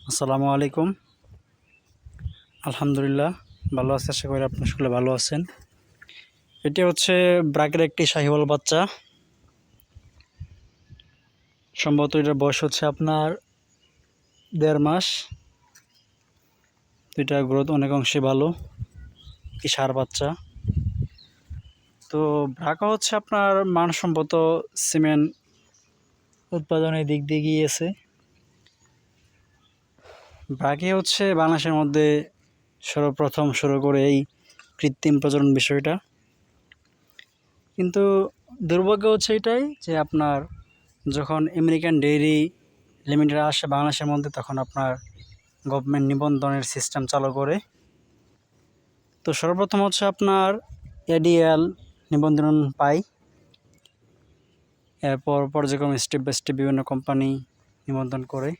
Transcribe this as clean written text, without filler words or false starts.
আসসালামু আলাইকুম। আলহামদুলিল্লাহ ভালো আছি, আশা করি আপনার সকলে ভালো আছেন। এটি হচ্ছে ব্রাকের একটি শাহিওয়াল বাচ্চা। সম্ভবত এটার বয়স হচ্ছে আপনার 1.5 মাস। এটা গ্রোথ অনেক অংশে ভালো, কি ষাঁড় বাচ্চা। তো ব্রাকা হচ্ছে আপনার মানসম্মত সিমেন্ট উৎপাদনের দিক দিয়ে গিয়েছে। ব্রাকে হচ্ছে বাংলাদেশের মধ্যে সর্বপ্রথম শুরু করে এই কৃত্রিম প্রজনন বিষয়টা। কিন্তু দুর্ভাগ্য হচ্ছে এটাই যে আপনার যখন আমেরিকান ডেইরি লিমিটেড আসে বাংলাদেশের মধ্যে, তখন আপনার গভর্নমেন্ট নিবন্ধনের সিস্টেম চালু করে। তো সর্বপ্রথম হচ্ছে আপনার এডিএল নিবন্ধন পাই, এরপর পর্যায়ক্রমে স্টেপ বাই স্টেপ বিভিন্ন কোম্পানি নিবন্ধন করে।